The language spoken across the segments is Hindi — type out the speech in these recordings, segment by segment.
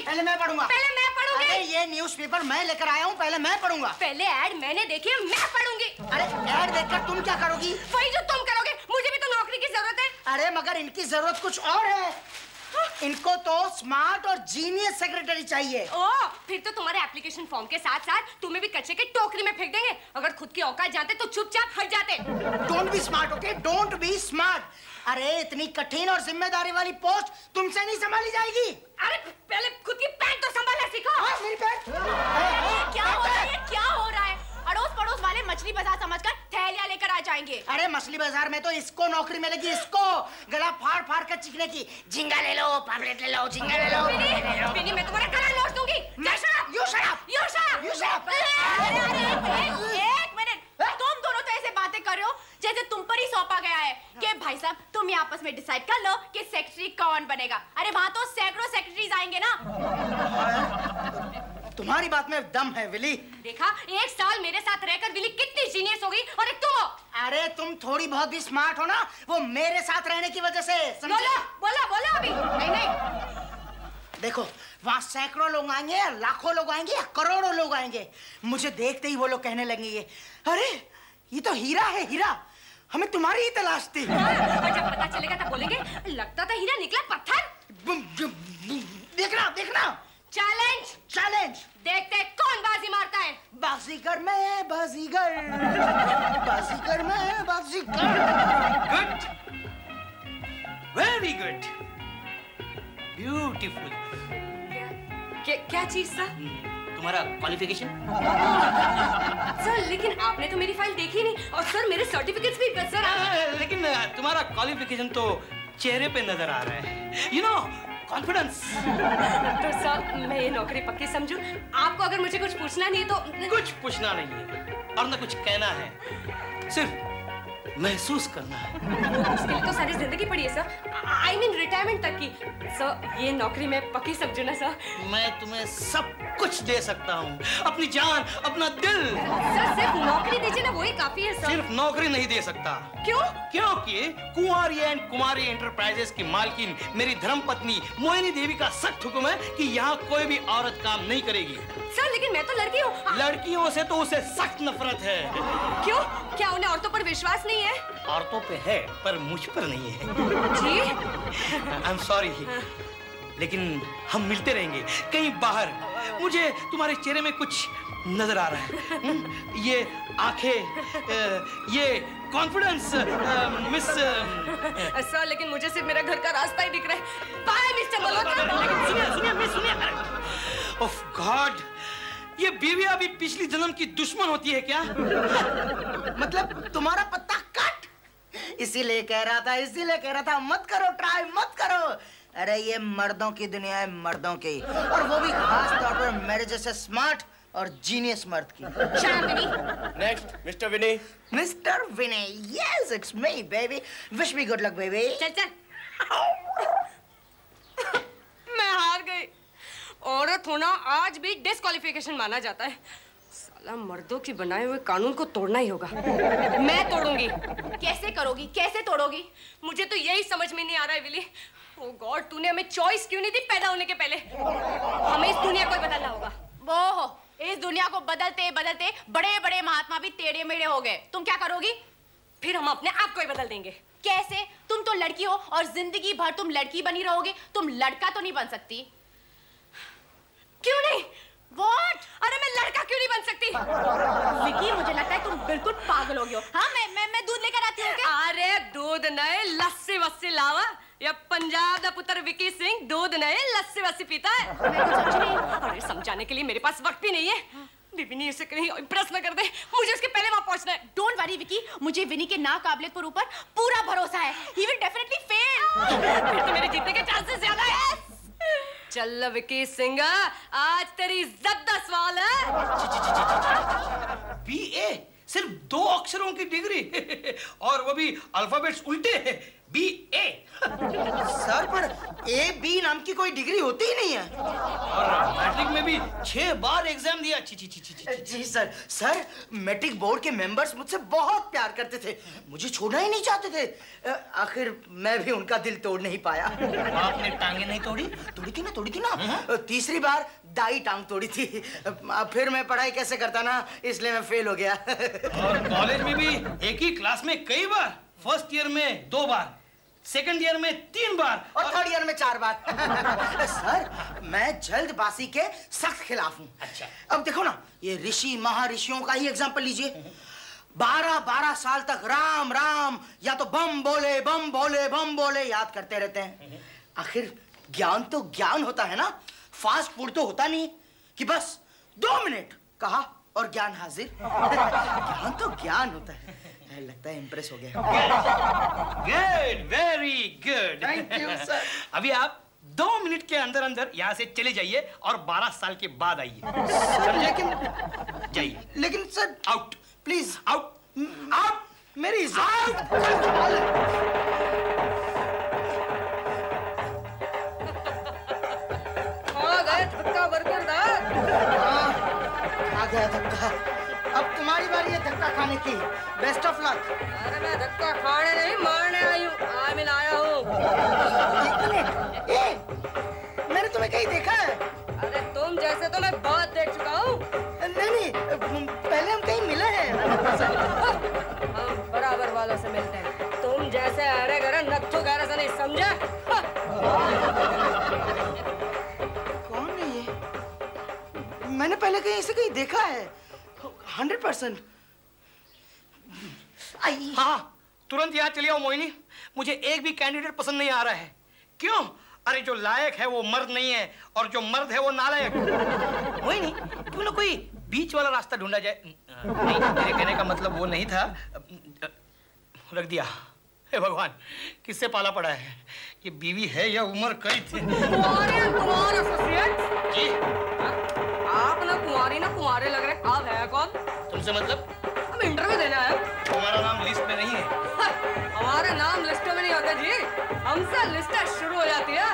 पहले मैं पढ़ूंगा। पहले मैं पढ़ूंगी। अरे ये न्यूज़पेपर मैं लेकर आया हूँ, पहले मैं पढ़ूंगा। पहले ऐड मैंने देखी है, मैं पढ़ूंगी। अरे ऐड देखकर तुम क्या करोगी? वही जो तुम करोगे, मुझे भी तो नौकरी की जरूरत है। अरे मगर इनकी जरूरत कुछ और है। इनको तो स्मार्ट और जीनियस सेक्रेटरी चाहिए। ओह, फिर तो तुम्हारे एप्लीकेशन फॉर्म के साथ साथ तुम्हें भी कचरे के टोकरी में फेंक देंगे। अगर खुद की औकात जानते तो चुपचाप हट जाते। Don't be smart, okay? Don't be smart. अरे इतनी कठिन और जिम्मेदारी वाली पोस्ट तुमसे नहीं संभाली जाएगी। अरे पहले खुद की पैंट तो संभालना सीखो। हाँ, मेरी पैंट। क्या हो रहा है? क्या हो रहा है? अड़ोस पड़ोस वाले मछली बाजार समझकर थैलियां लेकर आ जाएंगे। अरे मछली बाजार में तो इसको नौकरी मिलेगी, इसको गला फाड़ फाड़ कर चीखने की। झींगा ले लो, पापलेट ले लो, झींगा ले लो। विनी, मैं तुम्हारा गला नोच दूंगी। You shut up! एक मिनट, तुम दोनों तो ऐसे बातें कर रहे हो जैसे तुम पर ही सौंपा गया है कि भाई साहब तुम ही आपस में डिसाइड कर लो कि सेक्रेटरी कौन बनेगा। अरे वहाँ तो सैकड़ों सेक्रेटरीज आएंगे ना। तुम्हारी बात में दम है विली। देखा, एक साल मेरे साथ रहकर विली कितनी जीनियस हो गई और एक तुम हो। अरे तुम थोड़ी बहुत भी स्मार्ट हो ना, वो मेरे साथ रहने की वजह से। बोलो अभी। नहीं। देखो, वहाँ सैकड़ों लोग आएंगे, लाखों लोग आएंगे या करोड़ों लोग आएंगे, मुझे देखते ही वो लोग कहने लगेंगे, अरे ये तो हीरा है, हीरा, हमें तुम्हारी ही तलाश थी। और जब पता चलेगा तब बोलेंगे लगता था हीरा निकला पत्थर। देखना। चैलेंज। देखते कौन बाजी मारता है। बाजीगर मैं Baazigar. Good, very good, beautiful. क्या चीज सर? तुम्हारा क्वालिफिकेशन? सर लेकिन आपने तो मेरी फाइल देखी नहीं और सर मेरे सर्टिफिकेट्स भी सर। लेकिन तुम्हारा क्वालिफिकेशन तो चेहरे पे नजर आ रहा है। You know, confidence. तो सर मैं ये नौकरी पक्की समझूं? आपको अगर मुझे कुछ पूछना नहीं है तो? कुछ पूछना नहीं है और न कुछ कहना है, सिर्फ महसूस करना है। उसके लिए तो सारी जिंदगी पड़ी है सर। I mean रिटायरमेंट तक की। सर ये नौकरी मैं पक्की समझू ना सर? मैं तुम्हें सब कुछ दे सकता हूँ, अपनी जान, अपना दिल। सर सिर्फ नौकरी दीजिए ना, वही काफी है सर। सिर्फ नौकरी नहीं दे सकता। क्यों? क्योंकि कुंवारी एंड कुमारी एंटरप्राइजेस की मालकिन मेरी धर्मपत्नी मोहिनी देवी का सख्त हुक्म है कि यहाँ कोई भी औरत काम नहीं करेगी। सर लेकिन मैं तो लड़की हूँ। लड़कियों से तो उसे सख्त नफरत है। क्यों? क्या उन्हें औरतों पर विश्वास नहीं है? औरतों पे है पर मुझ पर नहीं है। जी? आई एम सॉरी, लेकिन हम मिलते रहेंगे कहीं बाहर। मुझे तुम्हारे चेहरे में कुछ नजर आ रहा है। ये आंखें, ये कॉन्फिडेंस, मिस। सर लेकिन मुझे सिर्फ मेरा घर का रास्ता ही दिख रहा है। Bye mister Malhotra. सुनिए। ओह गॉड, ये बीवियां भी पिछली जन्म की दुश्मन होती है क्या? मतलब तुम्हारा पत्ता कट। इसीलिए कह रहा था मत करो, ट्राई मत करो। अरे ये मर्दों की दुनिया है, मर्दों की, और वो भी खास तौर पर मेरे जैसे स्मार्ट और जीनियस मर्द की। Next mister Vinny. Mister Vinny, yes it's me baby, wish me good luck baby. चल। मैं हार गई। औरत होना आज भी डिस्क्वालिफिकेशन माना जाता है। साला मर्दों की बनाए हुए कानून को तोड़ना ही होगा। मैं तोड़ूंगी। कैसे करोगी? कैसे तोड़ोगी? मुझे तो यही समझ में नहीं आ रहा है विली। ओह गॉड, तूने हमें चॉइस क्यों नहीं दी पैदा होने के पहले? हमें इस दुनिया को बदलना होगा। वो इस दुनिया को बदलते बदलते बड़े बड़े महात्मा भी टेढ़े मेढ़े हो गए। तुम क्या करोगी? फिर हम अपने आप को ही बदल देंगे। कैसे? तुम तो लड़की हो और जिंदगी भर तुम लड़की बनी रहोगे, तुम लड़का तो नहीं बन सकती। क्यों नहीं? What? अरे मैं लड़का क्यों नहीं बन सकती? विकी, मुझे लगता है तुम बिल्कुल पागल हो गई हो। हाँ, मैं दूध लेकर आती हूँ क्या? अरे दूध नहीं, लस्सी वस्सी लावा। ये पंजाब का पुत्र विकी सिंह दूध नहीं लस्सी वस्सी पीता है। मैं कुछ समझ नहीं। अरे समझाने के लिए मेरे पास वक्त भी नहीं है। विनी इसे कहीं इम्प्रेस न कर दे, मुझे उसके पहले वहां पहुंचना है। डोंट वरी विकी, मुझे विनी के नाकाबिलियत पर ऊपर पूरा भरोसा है। He will definitely fail। फिर तो मेरे जीतने के चांसेस ज्यादा है। चल विकी सिंह, आज तेरी इज्जत का सवाल है। BA, सिर्फ 2 अक्षरों की डिग्री और वो भी अल्फाबेट्स उल्टे हैं। BA। सर पर A B नाम की कोई डिग्री होती ही नहीं है। और मैट्रिक में भी 6 बार एग्जाम दिया। ची ची ची ची ची। जी सर, सर मैट्रिक बोर्ड के मेंबर्स मुझसे बहुत प्यार करते थे, मुझे छोड़ना ही नहीं चाहते थे। आखिर मैं भी उनका दिल तोड़ नहीं पाया। आपने टांगे नहीं तोड़ी? तोड़ी थी ना। तीसरी बार दाई टांग तोड़ी थी। फिर मैं पढ़ाई कैसे करता ना, इसलिए मैं फेल हो गया। और कॉलेज में भी एक ही क्लास में कई बार, फर्स्ट ईयर में 2 बार, सेकंड ईयर में 3 बार और थर्ड ईयर में 4 बार। सर मैं जल्दबाजी के सख्त खिलाफ हूँ। अच्छा। अब देखो ना, ये ऋषि महाऋषियों का ही एग्जाम्पल लीजिए। 12 साल तक राम राम या तो बम बोले बम बोले बम बोले याद करते रहते हैं। आखिर ज्ञान तो ज्ञान होता है ना, फास्ट फूड तो होता नहीं कि बस 2 मिनट कहा और ज्ञान हाजिर। ज्ञान तो ज्ञान होता है। लगता है इम्प्रेस हो गया। Good, very good. Thank you sir. अभी आप 2 मिनट के अंदर अंदर यहाँ से चले जाइए और 12 साल के बाद आइए। लेकिन जाइए। लेकिन sir out, please out, out. मेरी आ गया धक्का। अब तुम्हारी बारी है धक्का खाने की। Best of luck. अरे मैं धक्का खाने नहीं मारने आई हूँ, आया हूँ। मैंने तुम्हें कहीं देखा है। अरे तुम जैसे तो मैं बहुत देख चुका हूँ। नहीं, पहले हम कहीं मिले हैं। हम बराबर वालों से मिलते हैं, तुम जैसे अरे गरे नत्थु गैरा से नहीं, समझा? कौन है ये? मैंने पहले कहीं इसे कहीं देखा है 100%। हाँ, तुरंत यहाँ चली आओ मोहिनी। मुझे एक भी कैंडिडेट पसंद नहीं आ रहा है। क्यों? अरे जो लायक है वो मर्द नहीं है और जो मर्द है वो नालायक। मोहिनी, क्यों ना कोई बीच वाला रास्ता ढूंढा जाए। नहीं, मेरे कहने का मतलब वो नहीं था। रख दिया। हे भगवान, किससे पाला पड़ा है? ये बीवी है या उम्र कई थी? कुमार एसोसिएट जी, आप ना कुमारे लग रहे। आप है कौन? तुमसे मतलब? हम इंटरव्यू देने आए। तुम्हारा नाम लिस्ट में नहीं है। हमारा नाम लिस्टों में नहीं होता जी, हमसे लिस्टें शुरू हो जाती है।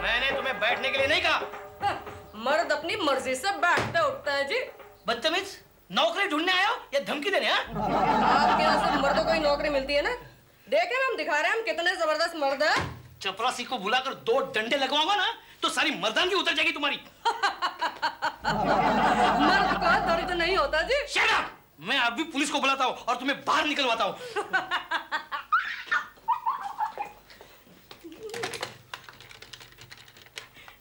मैंने तुम्हें बैठने के लिए नहीं कहा। मर्द अपनी मर्जी से बैठते उठते हैं जी। बदतमीज, नौकरी ढूंढने आए हो या धमकी देने? आपके यहाँ से मर्दों को ही नौकरी मिलती है ना? देखे ना, हम दिखा रहे हैं हम कितने जबरदस्त मर्द हैं। चपरासी को बुलाकर 2 डंडे लगवाऊंगा ना तो सारी मर्दानगी उतर जाएगी तुम्हारी। मर्द का दर्द नहीं होता जी। Shut up! मैं अभी पुलिस को बुलाता हूँ और तुम्हें बाहर निकलवाता हूँ।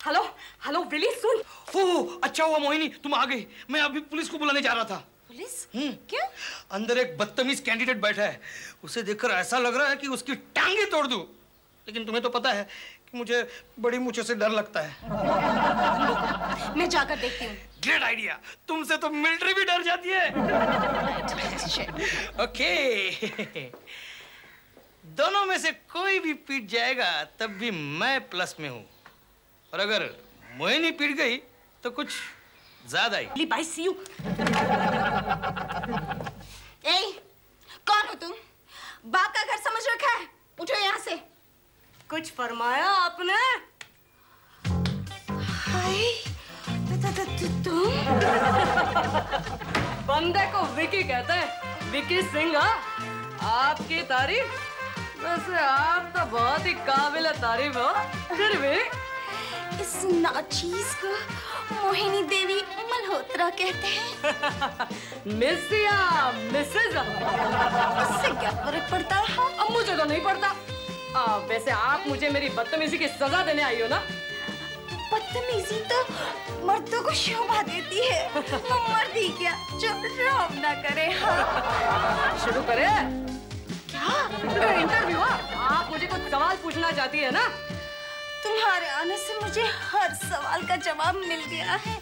हेलो हेलो विली, सुन। ओह, अच्छा हुआ मोहिनी तुम आ गई। मैं अभी पुलिस को बुलाने जा रहा था। पुलिस? क्यों? अंदर एक बदतमीज कैंडिडेट बैठा है। उसे देखकर ऐसा लग रहा है कि उसकी टांगे तोड़ दूं। लेकिन तुम्हें तो पता है कि मुझे बड़ी मूंछों से डर लगता है। मैं जाकर देखती हूँ। Great idea. तुमसे तो मिलिट्री भी डर जाती है। ओके। दोनों में से कोई भी पीट जाएगा तब भी मैं प्लस में हूँ, और अगर मोहिनी पीट गई तो कुछ ज्यादा ही। Bye, C you. ए, कौन हो तुम? बाप का घर समझ रखा है? उठो यहाँ से। कुछ फरमाया आपने? हाय, तुम? बंदे को विकी कहते हैं, विकी सिंह। आपकी तारीफ? वैसे आप तो बहुत ही काबिल तारीफ हो। फिर भी इस नाचीज को मोहिनी देवी मल्होत्रा कहते हैं। मिस या मिसेज? इससे क्या फर्क पड़ता है? अब मुझे तो नहीं पड़ता। वैसे आप मुझे मेरी बदतमीजी की सजा देने आई हो ना? बदतमीजी तो मर्दों को शोभा देती है। वो मर्द ही क्या जो रौब ना करे। हाँ। शुरू करें? क्या? इंटरव्यू? आप मुझे कुछ सवाल पूछना चाहती है ना? तुम्हारे आने से मुझे हर सवाल का जवाब मिल गया है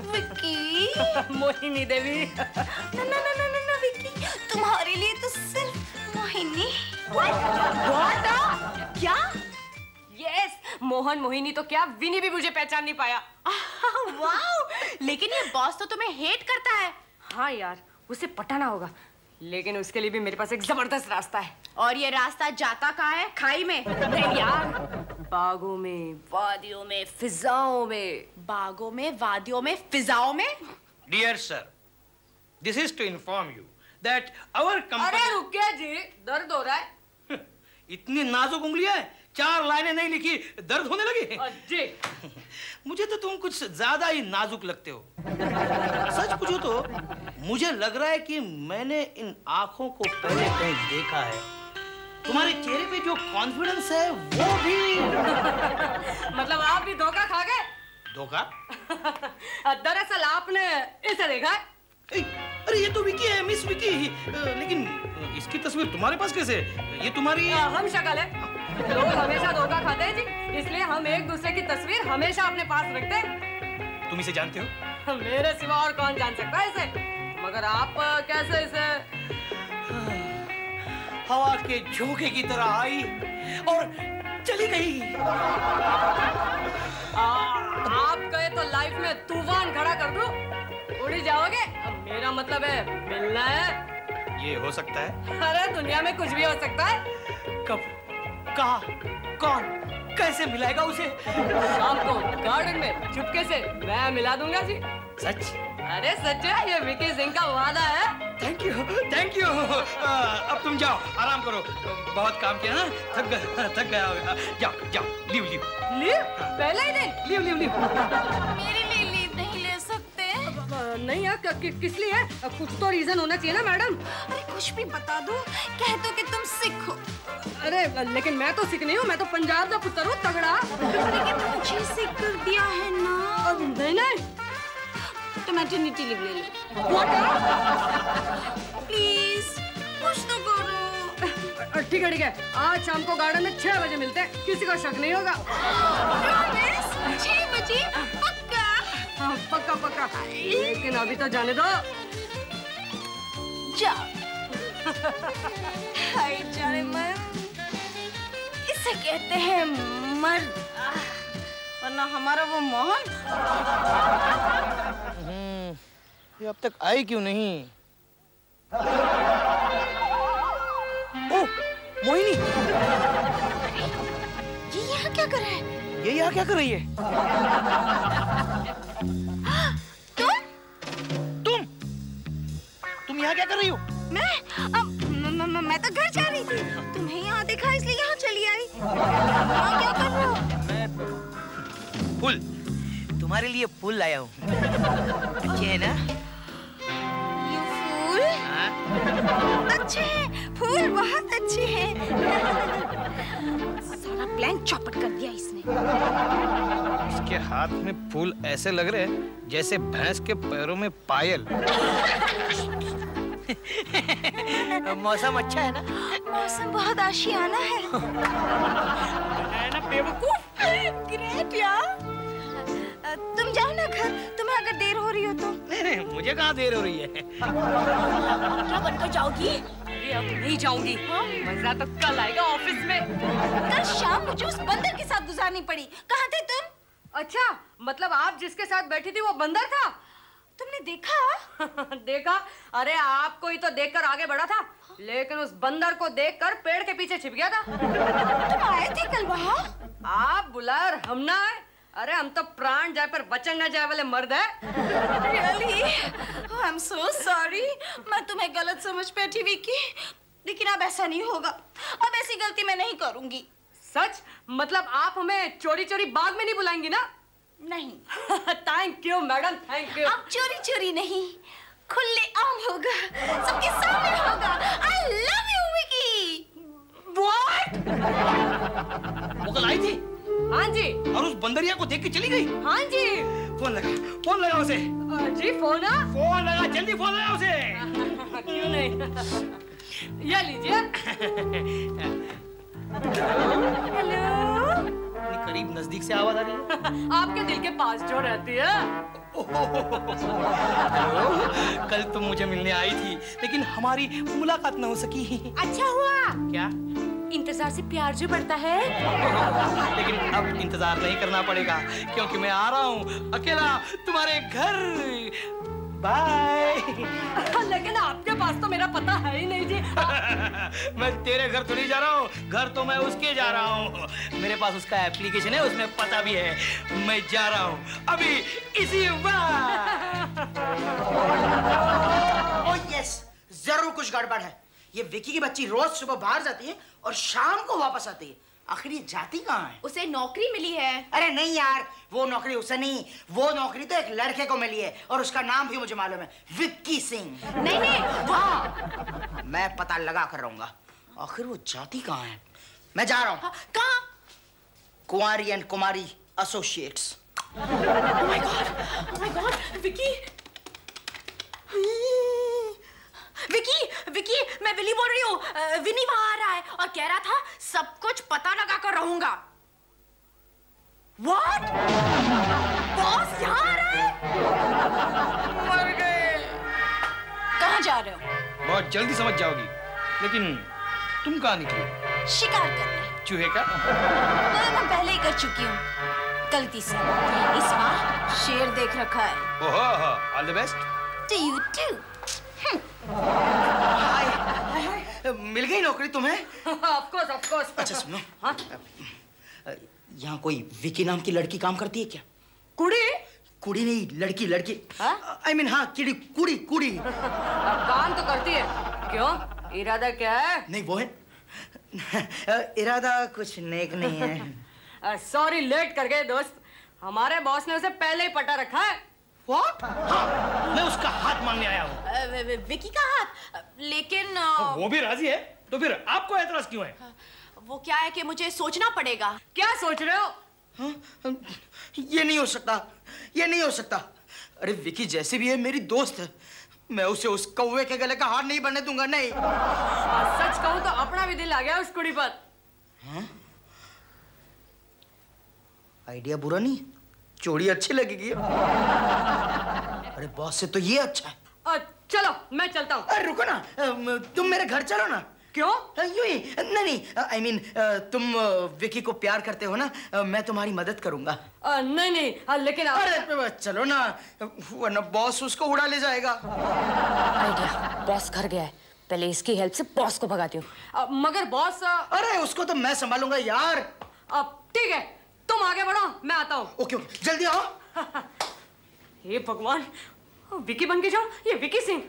विकी। मोहिनी देवी। ना विकी, तुम्हारे लिए तो सिर्फ मोहिनी। क्या? यस, मोहन मोहिनी तो क्या, विनी भी मुझे पहचान नहीं पाया। वाह, लेकिन ये बॉस तो तुम्हें हेट करता है। हाँ यार, उसे पटाना होगा, लेकिन उसके लिए भी मेरे पास एक जबरदस्त रास्ता है। और ये रास्ता जाता कहाँ है? खाई में? नहीं यार, बागों में, वादियों में, फिजाओं में। बागों में, वादियों में, फिजाओं में? Dear sir, this is to inform you that our company. अरे रुकिए जी, दर्द हो रहा है। इतनी नाजुक उंगलियां, 4 लाइनें नहीं लिखी, दर्द होने लगी। जी मुझे तो तुम कुछ ज्यादा ही नाजुक लगते हो। सच पूछो तो मुझे लग रहा है कि मैंने इन आंखों को पहले कहीं देखा है। तुम्हारे चेहरे पे जो कॉन्फिडेंस है वो भी मतलब आप भी धोखा खा गए? धोखा? दरअसल आपने इसे देखा है? अरे ये तो विकी है, मिस विकी। लेकिन इसकी तस्वीर तुम्हारे पास कैसे? ये तुम्हारी हम शक्ल है। लोग हमेशा धोखा खाते हैं जी, इसलिए हम एक दूसरे की तस्वीर हमेशा अपने पास रखते हैं। तुम इसे जानते हो? मेरे सिवा और कौन जान सकता है इसे? मगर आप कैसे इसे? हवा के झोंके की तरह आई और चली गई। आप गए तो लाइफ में तूफान खड़ा कर दूं? उड़ जाओगे? अब मेरा मतलब है मिलना है। ये हो सकता है? अरे दुनिया में कुछ भी हो सकता है। कब, कहाँ, कौन, कैसे मिलाएगा उसे? शाम को गार्डन में चुपके से मैं मिला दूंगा जी। सच? अरे सच है, ये विकी सिंह का वादा है। Thank you, thank you. अब तुम जाओ, आराम करो, बहुत काम किया ना, थक गया होगा। जाओ जाओ, लीव लीव लीव? पहले ही दिन लीव लीव लीव। मेरे लिए लीव नहीं ले सकते? नहीं यार, किस लिए? कुछ तो रीजन होना चाहिए ना मैडम। अरे कुछ भी बता दो, कह दो कि तुम सिख हो। अरे लेकिन मैं तो सिख नहीं हूँ, मैं तो पंजाब का पुत्र हूँ, तगड़ा। लेकिन मुझे सिख कर दिया है ना। नहीं नहीं, तो मैटरनिटी लीव ले लो। प्लीज कुछ तो करो। ठीक है, आज शाम को गार्डन में 6 बजे मिलते हैं, किसी को शक नहीं होगा। प्रॉमिस? 6 बजे पक्का? हाँ पक्का पक्का, लेकिन अभी तो जाने दो। जाओ। हाय जाने मन, इसे कहते हैं मर्द, वरना हमारा वो मोहन। ये अब तक आई क्यों नहीं? ओह, मोहिनी! ये यहाँ क्या कर रहा है? ये यहाँ क्या कर रही है? तुम यहाँ क्या कर रही हो? मैं तो घर जा रही थी, तुम्हें यहाँ देखा इसलिए यहाँ चली आई। क्या कर रहे हो? फूल, तुम्हारे लिए फूल लाया हूँ। अच्छे है ना? ये फूल? अच्छे हैं, फूल बहुत अच्छे हैं। सारा प्लान चौपट कर दिया इसने। इसके हाथ में फूल ऐसे लग रहे हैं जैसे भैंस के पैरों में पायल। मौसम अच्छा है ना? मौसम बहुत आशियाना है। ना बेवकूफ। ग्रेट यार। तुम जाओ ना घर, तुम्हें अगर देर हो रही हो तो। नहीं, मुझे कहाँ देर हो रही है। क्या बनकर जाओगी? अरे अब नहीं जाऊंगी, मजा तो कल आएगा ऑफिस में। कल शाम मुझे उस बंदर के साथ गुजारनी पड़ी। कहाँ थे तुम? अच्छा, मतलब आप जिसके साथ बैठी थी वो बंदर था? तुमने देखा? देखा? अरे आपको ही तो देखकर आगे बढ़ा था, लेकिन उस बंदर को देखकर पेड़ के पीछे छिप गया था। तुम आए थे कल वहाँ? आप बुलाए और हम ना आए? अरे हम तो प्राण जाए पर वचन न जाए वाले मर्द है। Really? Oh, I'm so sorry. मैं तुम्हें गलत समझ बैठी विकी, लेकिन अब ऐसा नहीं होगा। अब ऐसी गलती मैं नहीं करूंगी। सच? मतलब आप हमें चोरी चोरी बाग में नहीं बुलाएंगी ना? नहीं। Thank you madam, thank you. अब चोरी चोरी नहीं, खुले आम होगा, सबके सामने होगा। I love you Vicky. What? वो कल आई थी? हाँ जी। और उस बंदरिया को देख के चली गई? हाँ जी। फोन लगा उसे। जी फोन है? फोन लगा, जल्दी फोन लगा उसे। क्यों नहीं? ये लीजिए। हेलो। करीब नजदीक से आवाज आ रही है। आपके दिल के पास जो रहती है। कल तुम मुझे मिलने आई थी, लेकिन हमारी मुलाकात न हो सकी। अच्छा हुआ। क्या? इंतजार से प्यार जो बढ़ता है। लेकिन अब इंतजार नहीं करना पड़ेगा, क्योंकि मैं आ रहा हूँ अकेला तुम्हारे घर। बाय। लेकिन आपके पास तो मेरा पता है ही नहीं जी। मैं तेरे घर तो नहीं जा रहा हूँ, घर तो मैं उसके जा रहा हूँ। मेरे पास उसका एप्लीकेशन है, उसमें पता भी है। मैं जा रहा हूँ अभी इसी वक्त। ओह यस, जरूर कुछ गड़बड़ है। ये विकी की बच्ची रोज सुबह बाहर जाती है और शाम को वापस आती है। आखिर ये जाती कहाँ है? उसे नौकरी मिली है। अरे नहीं यार, वो नौकरी उसे नहीं, वो नौकरी तो एक लड़के को मिली है और उसका नाम भी मुझे मालूम है, विक्की सिंह। नहीं नहीं, वाह, मैं पता लगा कर रहूंगा आखिर वो जाती कहाँ है। मैं जा रहा हूँ। कहाँ? कुंवारी and Kumari associates. Oh my God, Vicky, Vicky, Vicky, मैं विली बोल रही हूँ। विनी वहां आ रहा है और कह रहा था सब कुछ पता लगा कर रहूंगा। What? बॉस यहाँ आ रहा है? मर गए। कहाँ जा रहे हो? बहुत जल्दी समझ जाओगी। लेकिन तुम कहाँ निकली? शिकार करने। चूहे का? मैं पहले ही कर चुकी हूँ, गलती से। इस बार शेर देख रखा है। ओहो, all the best. To you too. हाय, मिल गई नौकरी तुम्हें? Of course. अच्छा सुनो, हाँ? यहाँ कोई विकी नाम की लड़की काम करती है क्या? कुड़ी? कुड़ी नहीं, लड़की लड़की। हाँ? I mean, हाँ, कुड़ी कुड़ी। काम तो करती है। क्यों? इरादा क्या है? नहीं वो है इरादा कुछ नेक नहीं है। सॉरी, लेट कर गए दोस्त। हमारे बॉस ने उसे पहले ही पटा रखा है। What? हाँ, मैं उसका हाथ मांगने आया हूँ। विकी का हाथ? लेकिन वो भी राजी है, तो फिर आपको ऐतराज क्यों है? वो क्या है कि मुझे सोचना पड़ेगा। क्या सोच रहे हो? हाँ? ये नहीं हो सकता, ये नहीं हो सकता। अरे विकी जैसे भी है मेरी दोस्त है, मैं उसे उस कौवे के गले का हार नहीं बनने दूंगा, नहीं। सच कहूं तो अपना भी दिल आ गया उस कुड़ी पर। हाँ? आइडिया बुरा नहीं, चोरी अच्छी लगेगी। अरे बॉस से तो ये अच्छा है। चलो मैं चलता हूँ। अरे रुको ना, तुम मेरे घर चलो ना। क्यों? यूं ही नहीं, I mean, तुम विकी को प्यार करते हो ना, मैं तुम्हारी मदद करूंगा। नहीं, लेकिन अरे चलो ना, वरना बॉस उसको उड़ा ले जाएगा। आइडिया, बॉस घर गया है, पहले इसकी हेल्प से बॉस को भगाती हूँ। मगर बॉस अरे उसको तो मैं संभालूंगा यार। ठीक है, तुम आगे बढ़ो, मैं आता हूँ। ओके, जल्दी आओ। हे भगवान, विकी बन के जाओ, ये विकी सिंह।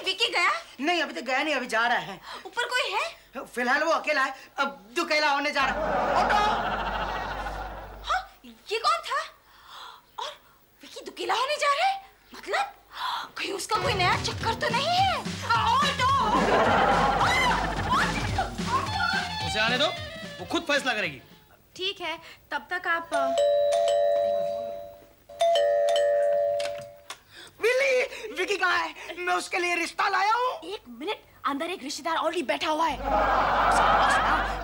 विकी गया? नहीं, अभी तक गया नहीं, अभी जा रहा है। ऊपर कोई है? फिलहाल वो अकेला है, अब दुकेला होने जा रहा है। ऑटो! हाँ, ये कौन था? और विकी दुकेला होने जा रहा है? मतलब कहीं उसका कोई नया चक्कर तो नहीं है? ऑटो! उसे आने दो, वो खुद फैसला करेगी। ठीक है, तब तक आप विकी कहाँ है? मैं उसके लिए रिश्ता लाया हूँ। एक मिनट, अंदर एक रिश्तेदार ऑलरेडी बैठा हुआ है।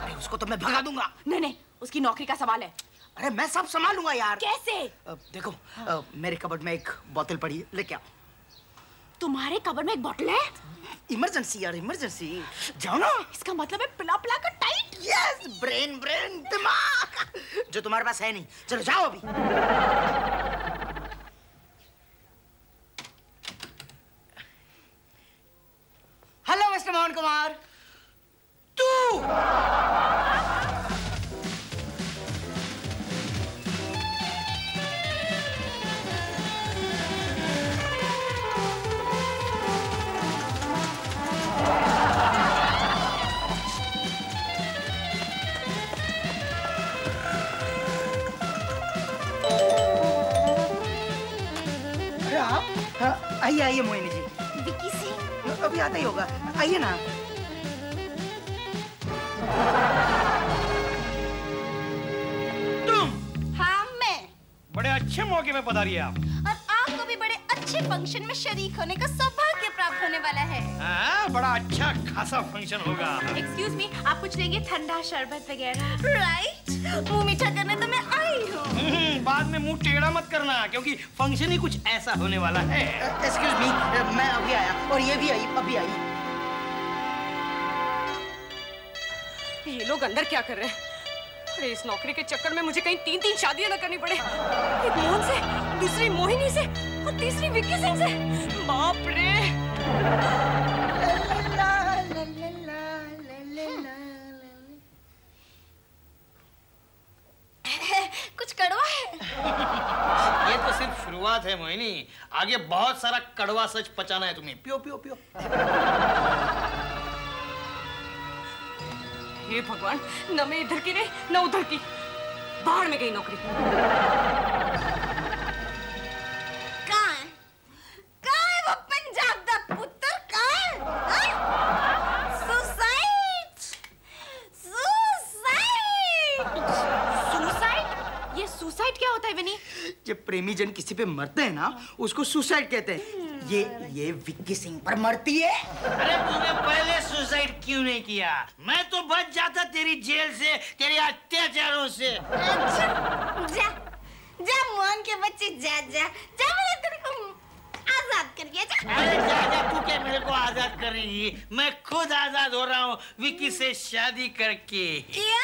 अरे उसको तो मैं भगा दूंगा। नहीं, उसकी नौकरी का सवाल है। अरे मैं सब संभालूंगा यार। कैसे? देखो, मेरे कबर्ड में एक बोतल पड़ी है, लेके आओ। तुम्हारे कबर्ड में एक बोतल है? इमरजेंसी यार, इमरजेंसी। जाओ ना। इसका मतलब है पिला पिला कर टाइट। यस, ब्रेन दिमाग, जो तुम्हारे पास है नहीं। चलो जाओ अभी। Hello mister Mohan Kumar. तू अरे आप आइए आइए मोहिनी जी। विकी सिंह अभी आता ही होगा, आइए ना। तुम? हाँ, मैं। बड़े अच्छे मौके में पधारी है आप। और आपको भी बड़े अच्छे फंक्शन में शरीक होने का सौभाग्य प्राप्त होने वाला है। हाँ, बड़ा अच्छा खासा फंक्शन होगा। एक्सक्यूज मी, आप कुछ लेंगे? ठंडा शरबत वगैरह? राइट, मुंह मीठा करने तो मैं आई हूँ। बाद में मुंह टेढ़ा मत करना, क्योंकि फंक्शन ही कुछ ऐसा होने वाला है। एक्सक्यूज मी, मैं अभी आया और ये भी आई, अभी आई। ये लोग अंदर क्या कर रहे हैं? अरे इस नौकरी के चक्कर में मुझे कहीं 3-3 शादियां न करनी पड़े। एक मोहन से, दूसरी मोहिनी से और तीसरी विक्की सिंह से। बाप रे। कुछ कड़वा है? ये तो सिर्फ शुरुआत है मोहिनी, आगे बहुत सारा कड़वा सच पचाना है तुम्हें। पियो पियो पियो। हे भगवान, न मैं इधर की रही न उधर की, बाहर में गई नौकरी। कहाँ है वो पंजाब दा पुत्र? कहाँ है? Suicide, suicide, suicide. ये सुसाइड क्या होता है विनी? जब प्रेमी जन किसी पे मरते हैं ना, उसको सुसाइड कहते हैं। ये विक्की सिंह पर मरती है। अरे तूने पहले सुसाइड क्यों नहीं किया? मैं तो बच जाता तेरी जेल से, तेरे अत्याचारों से। अच्छा, जा जा मोहन के बच्चे, जा जा जा, मैंने तेरे को आजाद कर दिया। जा। अरे जा जा, तू क्या मेरे को आजाद करेगी? मैं खुद आजाद हो रहा हूँ विक्की से शादी करके। क्या?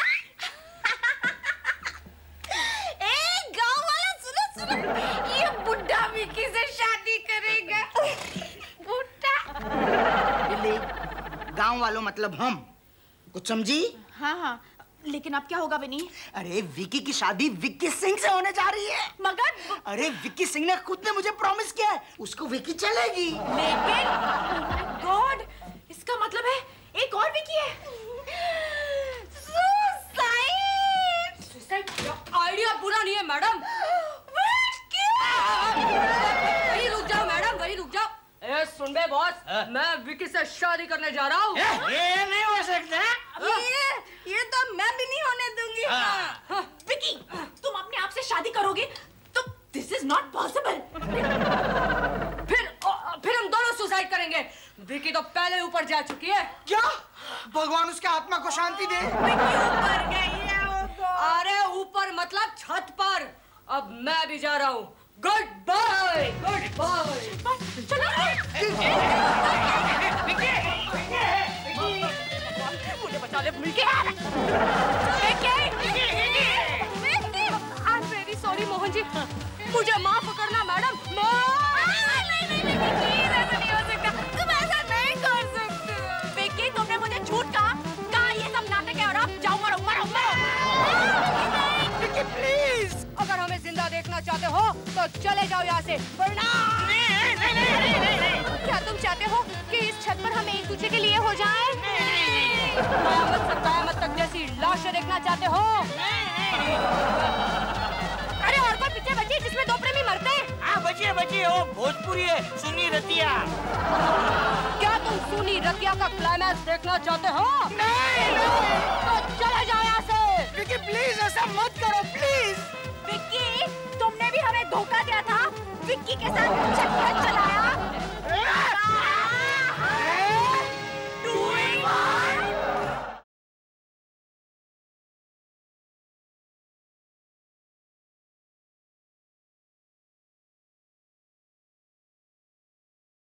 ए गाँव वाला, सुनो सुनो, ये बुढ़ा विक्की से शादी करेगा। बुढ़ा। गांव वालों मतलब हम, कुछ समझी? हाँ हाँ, लेकिन अब क्या होगा विनी? अरे विक्की की शादी विक्की सिंह से होने जा रही है। मगर अरे विक्की सिंह ने खुद ने मुझे प्रॉमिस किया है, उसको विक्की चलेगी। लेकिन गॉड, इसका मतलब है एक और विक्की है। सुसाइड। सुसाइड आइडिया बुरा नहीं है मैडम। वहीं रुक जाओ मैडम, वहीं रुक जाओ। ए सुन बे बॉस, मैं विक्की से शादी करने जा रहा हूँ। ये नहीं हो सकता। ये तो मैं भी नहीं होने दूंगी। विक्की, तुम अपने आप से शादी करोगे तो दिस इज नॉट पॉसिबल। फिर हम दोनों सुसाइड करेंगे। विक्की तो पहले ऊपर जा चुकी है। क्या? भगवान उसके आत्मा को शांति दे। विक्की ऊपर गई है वो तो। अरे ऊपर मतलब छत पर। अब मैं भी जा रहा हूँ। Good bye, good bye. चलो। मुझे बचा ले मिलके। I am very sorry Mohan ji, मुझे माफ करना मैडम। नहीं, ऐसा नहीं हो सकता। तुम ऐसा नहीं कर सकते। विक्की, तुमने मुझे झूठ कहा ये सब नाटक है और अब जाओ, मरो मरो मरो। विक्की प्लीज। अगर हमें जिंदा देखना चाहते हो तो चले जाओ यहाँ से, वरना नहीं। क्या तुम चाहते हो कि इस छत पर हम एक दूसरे के लिए हो जाएं? कयामत से कयामत तक जैसी लाशें देखना चाहते हो? अरे और कोई पिक्चर बची जिसमें दो प्रेमी मरते हैं? हाँ बची वो भोजपुरी है, सुनी रतिया। क्या तुम सुनी रतिया का क्लाइमैक्स देखना चाहते हो? नहीं। तो चले जाओ यहाँ से। विक्की प्लीज ऐसा मत करो प्लीज। विक्की, तुमने भी हमें धोखा दिया था। विक्की के साथ